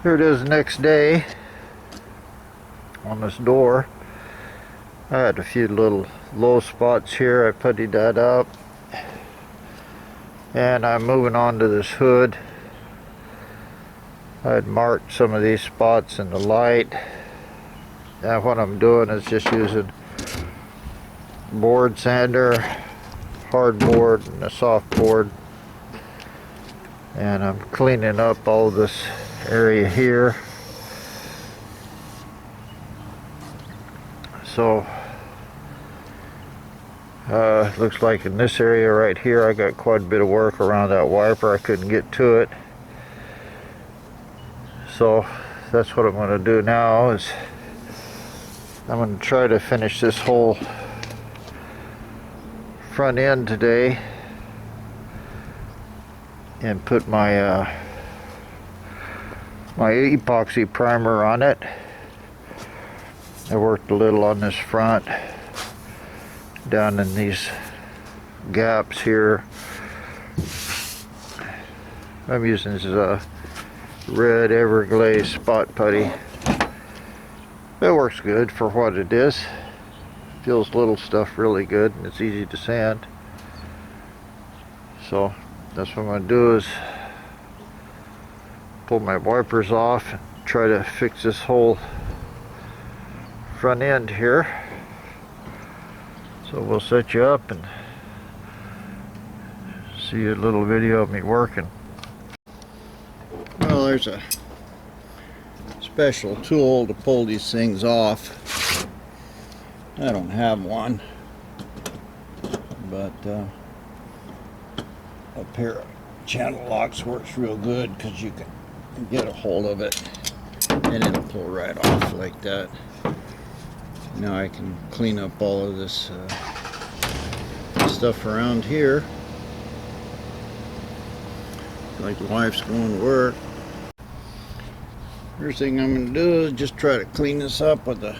Here it is next day on this door. I had a few little low spots here. I puttied that up. And I'm moving on to this hood. I had marked some of these spots in the light. And what I'm doing is just using board sander, hard board, and a soft board. And I'm cleaning up all this area here. So looks like in this area right here I got quite a bit of work around that wiper. I couldn't get to it. So that's what I'm going to do now, is I'm going to try to finish this whole front end today and put my my epoxy primer on it. I worked a little on this front, down in these gaps here. I'm using this red Everglaze spot putty. It works good for what it is. Feels little stuff really good, and it's easy to sand. So that's what I'm going to do, is pull my wipers off and try to fix this whole front end here. So we'll set you up and see a little video of me working. Well, there's a special tool to pull these things off. I don't have one, but up here channel locks works real good, because you can get a hold of it and it'll pull right off like that. Now I can clean up all of this stuff around here, like the wife's going to work. First thing I'm going to do is just try to clean this up with a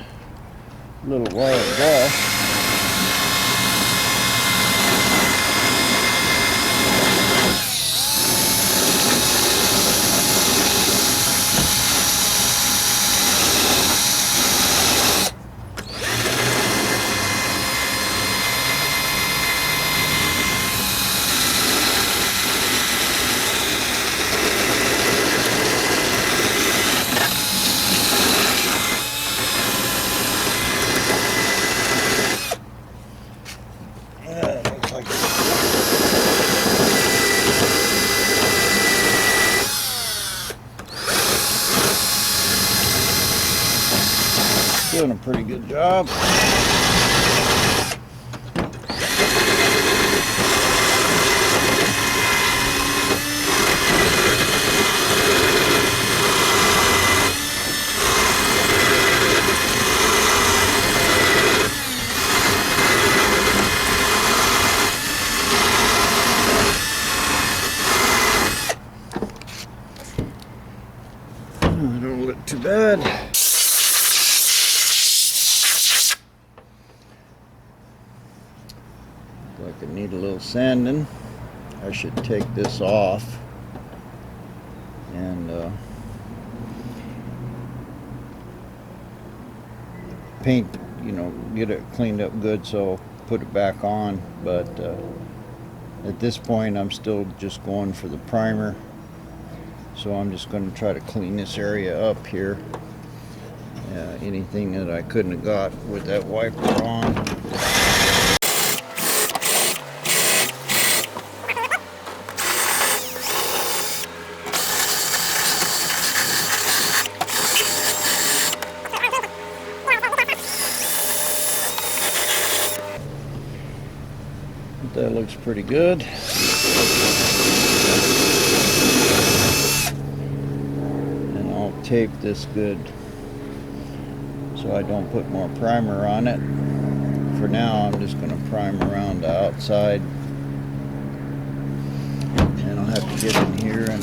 little wire brush. Doing a pretty good job. Don't look too bad. Like I need a little sanding. I should take this off and paint, get it cleaned up good, so put it back on. But at this point I'm still just going for the primer, so I'm just going to try to clean this area up here. Anything that I couldn't have got with that wiper on. That looks pretty good. And I'll tape this good so I don't put more primer on it. For now, I'm just going to prime around the outside. And I'll have to get in here and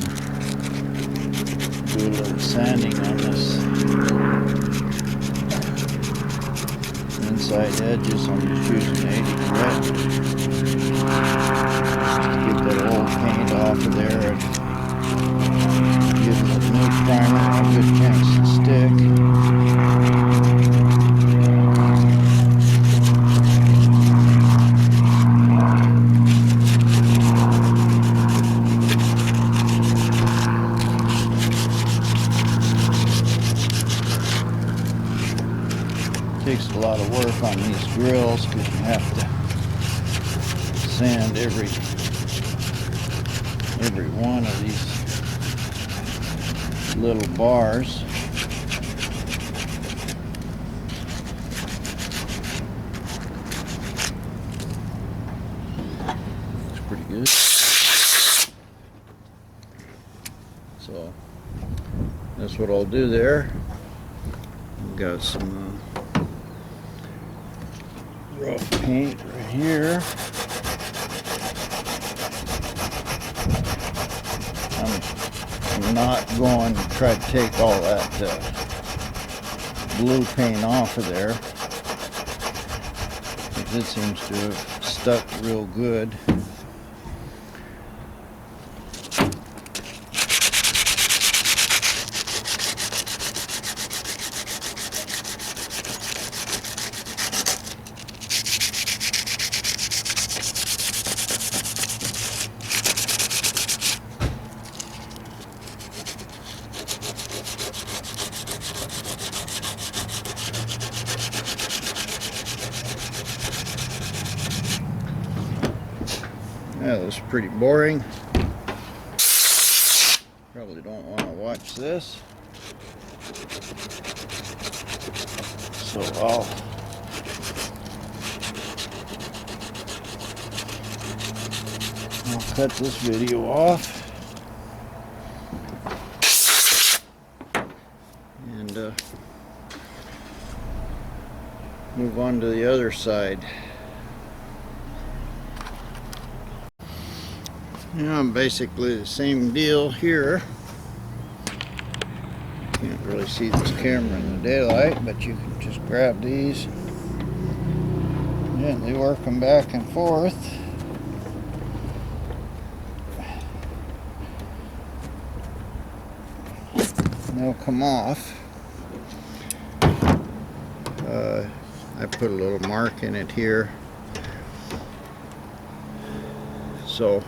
do a little sanding on this inside edges. I'm just using 80 grit. Get that old paint off of there and give it a new primer. Takes a lot of work on these grills because you have to sand every one of these little bars. Looks pretty good. So that's what I'll do there. Got some rough paint right here. I'm not going to try to take all that blue paint off of there, because it seems to have stuck real good. Yeah, that's pretty boring. Probably don't want to watch this. So I'll cut this video off and move on to the other side. Yeah, basically the same deal here. Can't really see this camera in the daylight, but you can just grab these and gently work them back and forth. And they'll come off. I put a little mark in it here, so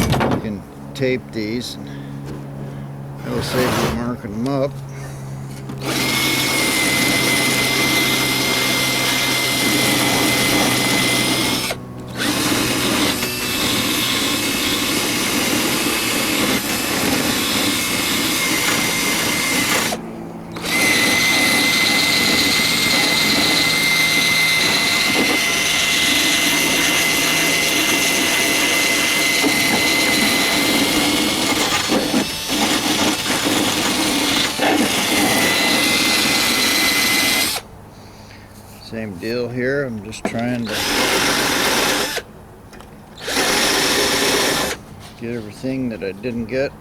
you can tape these and that'll save you marking them up. Same deal here. I'm just trying to get everything that I didn't get.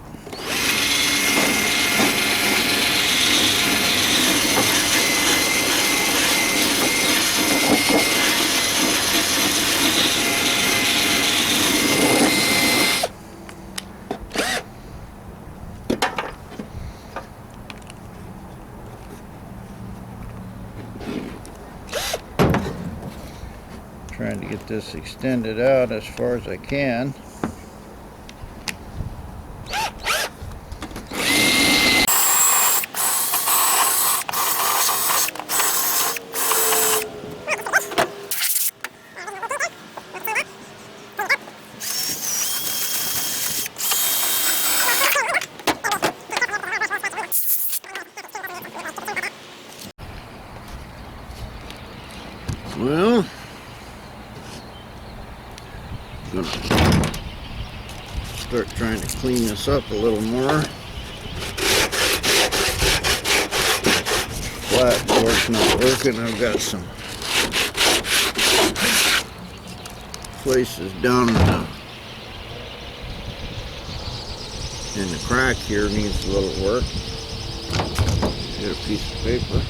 Trying to get this extended out as far as I can. Well, I'm gonna start trying to clean this up a little more. Flatboard's not working. I've got some places down in the crack here needs a little work. Get a piece of paper.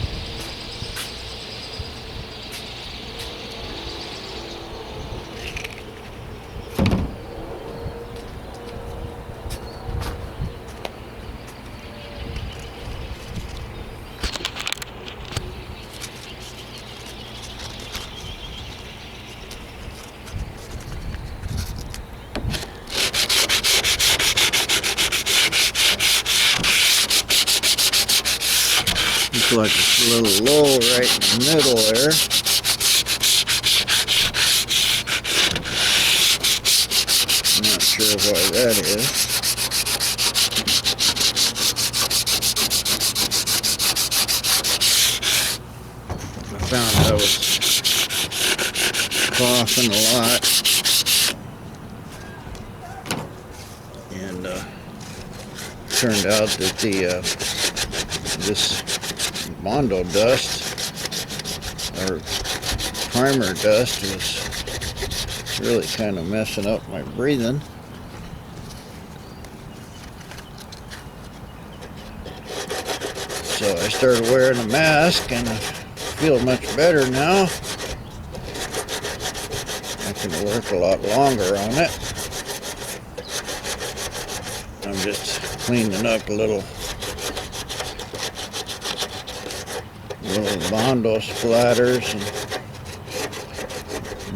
Looks like it's a little low right in the middle there. I'm not sure why that is. I found I was coughing a lot, and turned out that this Bondo dust or primer dust was really kind of messing up my breathing. So I started wearing a mask, and I feel much better now. I can work a lot longer on it. I'm just cleaning up a little Bondo splatters and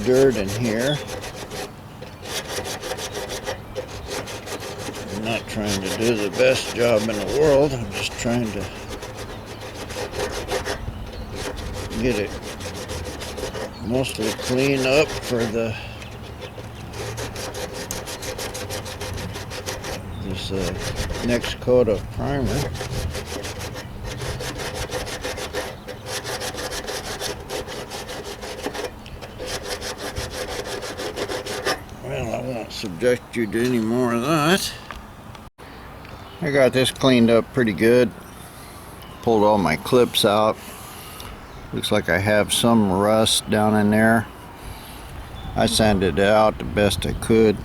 dirt in here. I'm not trying to do the best job in the world. I'm just trying to get it mostly clean up for this next coat of primer. Well, I won't subject you to any more of that. I got this cleaned up pretty good. Pulled all my clips out. Looks like I have some rust down in there. I sanded it out the best I could.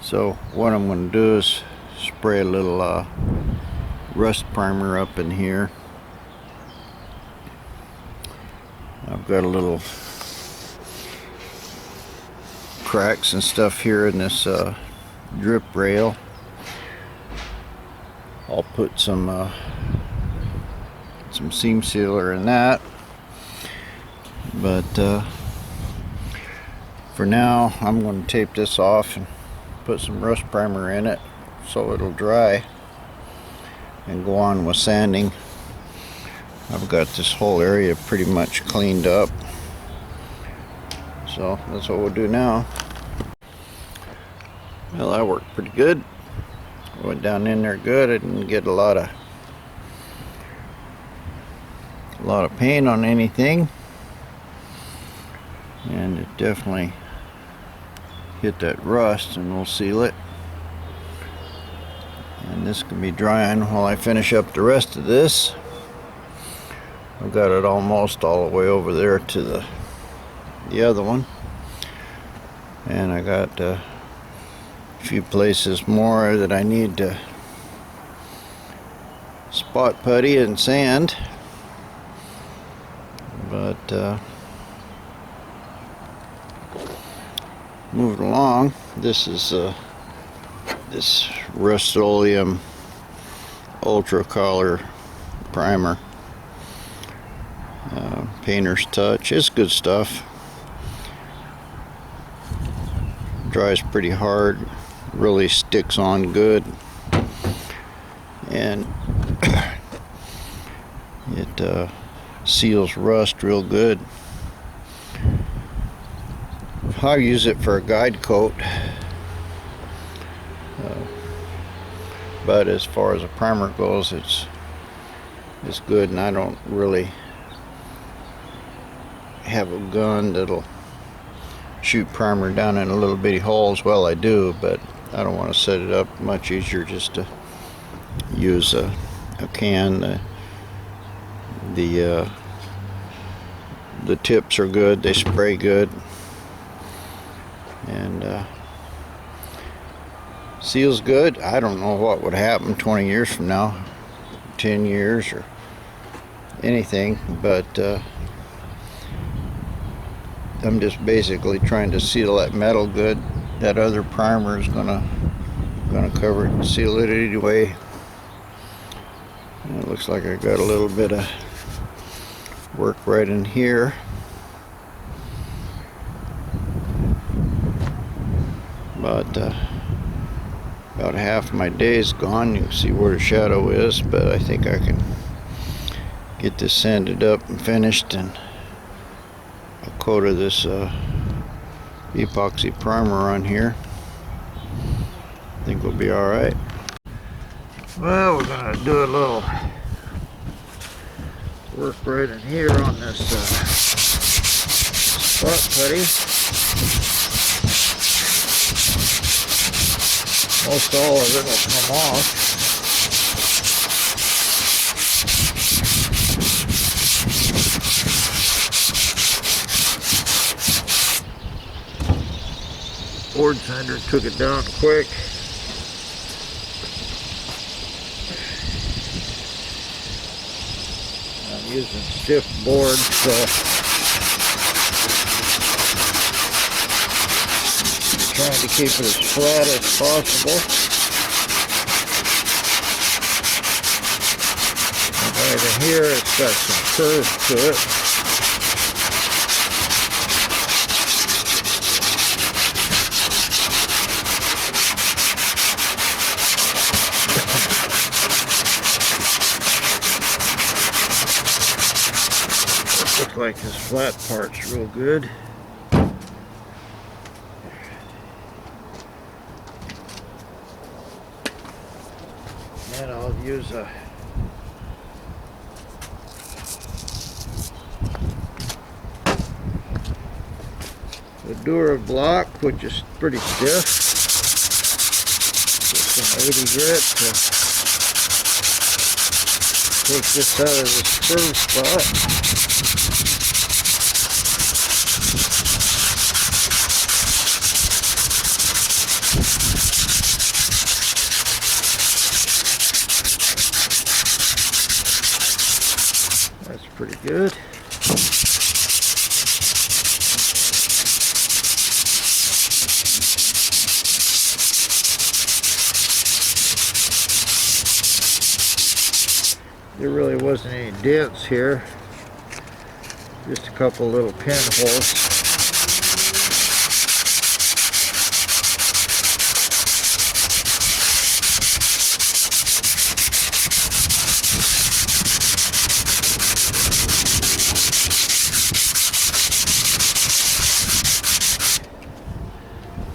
So what I'm going to do is spray a little rust primer up in here. I've got a little cracks and stuff here in this drip rail. I'll put some seam sealer in that, but for now I'm going to tape this off and put some rust primer in it so it'll dry and go on with sanding. I've got this whole area pretty much cleaned up, so that's what we'll do now. Well, that worked pretty good. Went down in there good. I didn't get a lot of paint on anything, and it definitely hit that rust, and we'll seal it. And this can be drying while I finish up the rest of this. I've got it almost all the way over there to the other one, and I got a few places more that I need to spot putty and sand. But moving along, this is this Rust-Oleum Ultra Color primer, Painter's Touch. It's good stuff. Dries pretty hard, really sticks on good, and it seals rust real good. I use it for a guide coat, but as far as a primer goes, it's good, and I don't really have a gun that'll shoot primer down in a little bitty holes. Well, I do, but I don't want to set it up. Much easier just to use a can. The tips are good, they spray good, and seals good. I don't know what would happen 20 years from now, 10 years, or anything, but I'm just basically trying to seal that metal good. That other primer is gonna cover it and seal it anyway. And it looks like I got a little bit of work right in here. But about half my day is gone. You can see where the shadow is, but I think I can get this sanded up and finished, and a coat of this epoxy primer on here. I think we'll be alright. Well, we're going to do a little work right in here on this spot putty. Most all of it will come off. Board sander took it down quick. I'm using stiff board, so I'm trying to keep it as flat as possible. And right in here, it's got some curve to it. Looks like this flat part's real good. And I'll use a Dura block, which is pretty stiff. Just some 80 grit to take this out of this curve spot. That's pretty good. There really wasn't any dents here, just a couple little pinholes.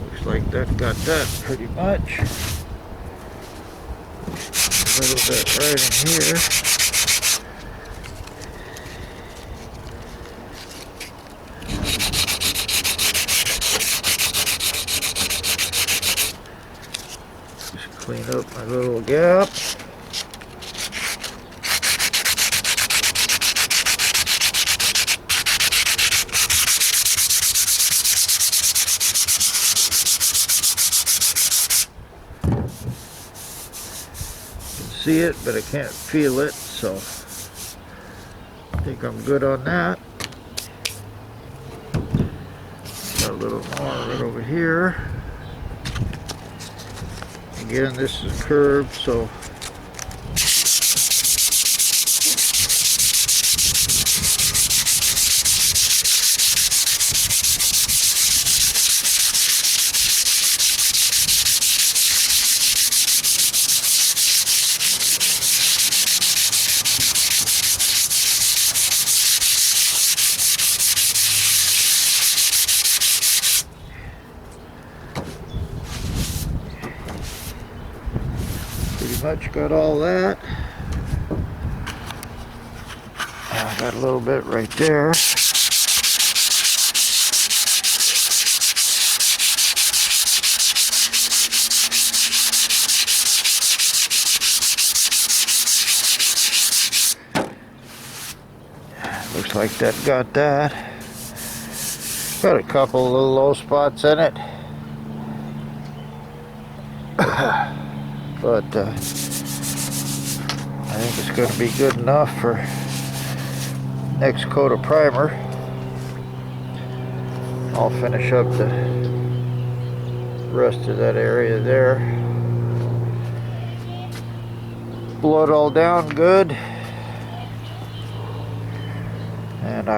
Looks like that got that pretty much. A little bit right in here. Just clean up my little gap. See it, but I can't feel it, so I think I'm good on that. Got a little more right over here. Again, this is curved, so pretty much got all that. I got a little bit right there. Looks like that got that. Got a couple little low spots in it. But I think it's going to be good enough for next coat of primer. I'll finish up the rest of that area there. Blow it all down good. And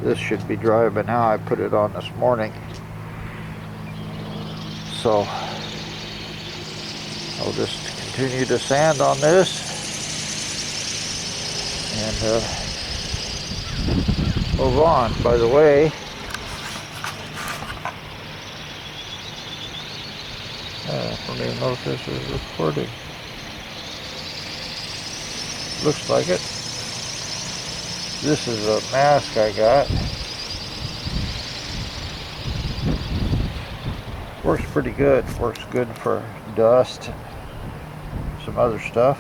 this should be dry by now. I put it on this morning. So I'll just continue to sand on this. and move on. By the way, I don't even know if this is recording. Looks like it. This is a mask I got. Works pretty good. Works good for dust, some other stuff.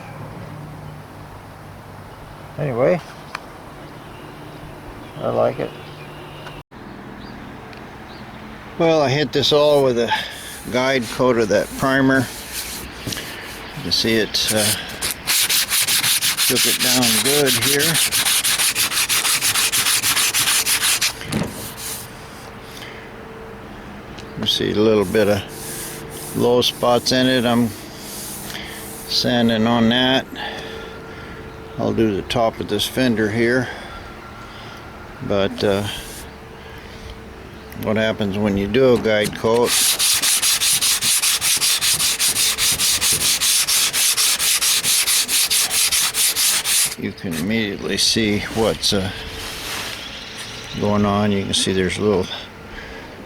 Anyway, I like it. Well, I hit this all with a guide coat of that primer. You can see it took it down good here. You see a little bit of low spots in it. I'm sanding on that. I'll do the top of this fender here, but what happens when you do a guide coat, you can immediately see what's going on. You can see there's little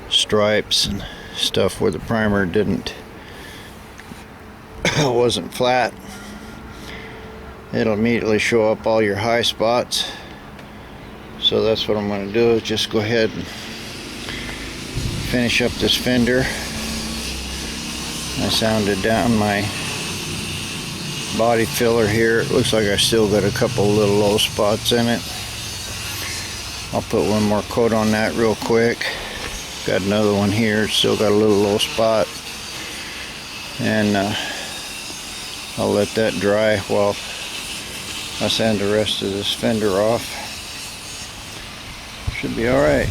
stripes and stuff where the primer wasn't flat. It'll immediately show up all your high spots. So that's what I'm going to do, is just go ahead and finish up this fender. I sanded down my body filler here. It looks like I still got a couple little low spots in it. I'll put one more coat on that real quick. Got another one here, it's still got a little low spot. And I'll let that dry while I sand the rest of this fender off. Should be alright.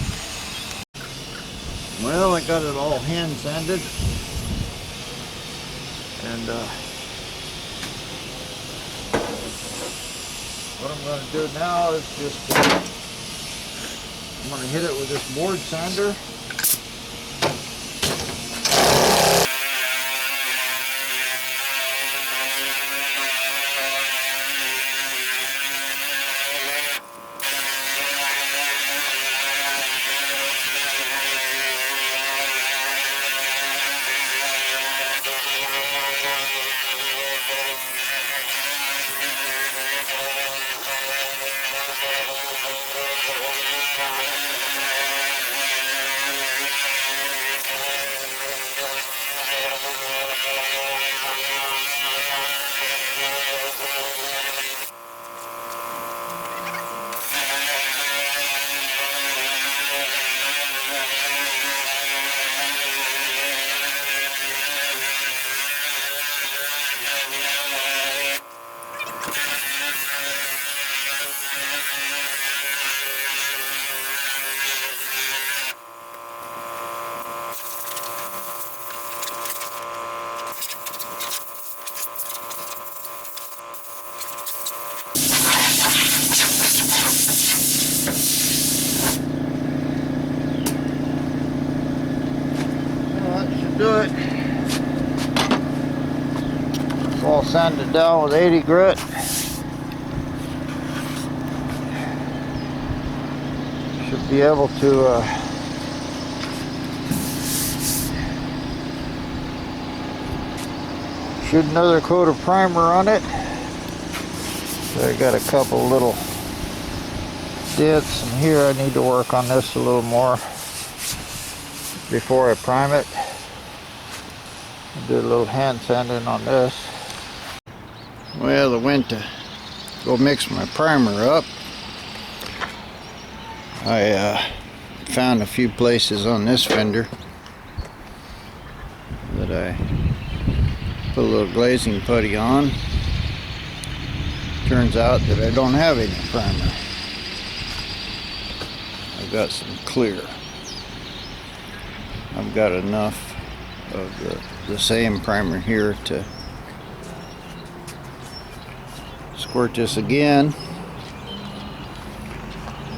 Well, I got it all hand sanded. And what I'm going to do now is just I'm going to hit it with this board sander. Do it. It's all sanded down with 80 grit. Should be able to shoot another coat of primer on it. So I got a couple little dents, and here I need to work on this a little more before I prime it. Do a little hand sanding on this. Well, I went to go mix my primer up. I found a few places on this fender that I put a little glazing putty on. Turns out that I don't have any primer. I've got some clear. I've got enough of the same primer here to squirt this again,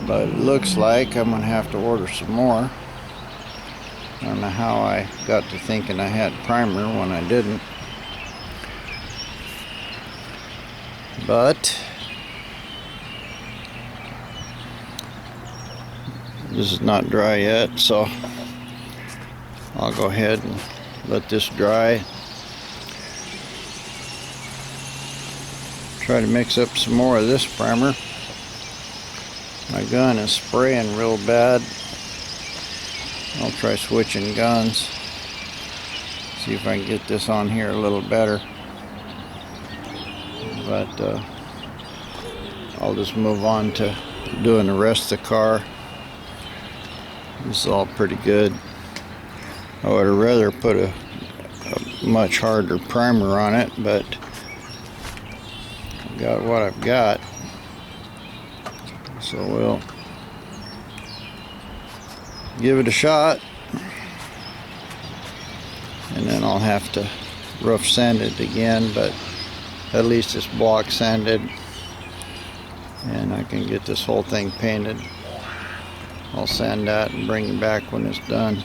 but it looks like I'm gonna have to order some more. I don't know how I got to thinking I had primer when I didn't, but This is not dry yet, so I'll go ahead and let this dry. Try to mix up some more of this primer. My gun is spraying real bad. I'll try switching guns. See if I can get this on here a little better. But I'll just move on to doing the rest of the car. This is all pretty good. I would have rather put a much harder primer on it, but I've got what I've got. So we'll give it a shot, and then I'll have to rough sand it again, but at least it's block sanded and I can get this whole thing painted. I'll sand that and bring it back when it's done.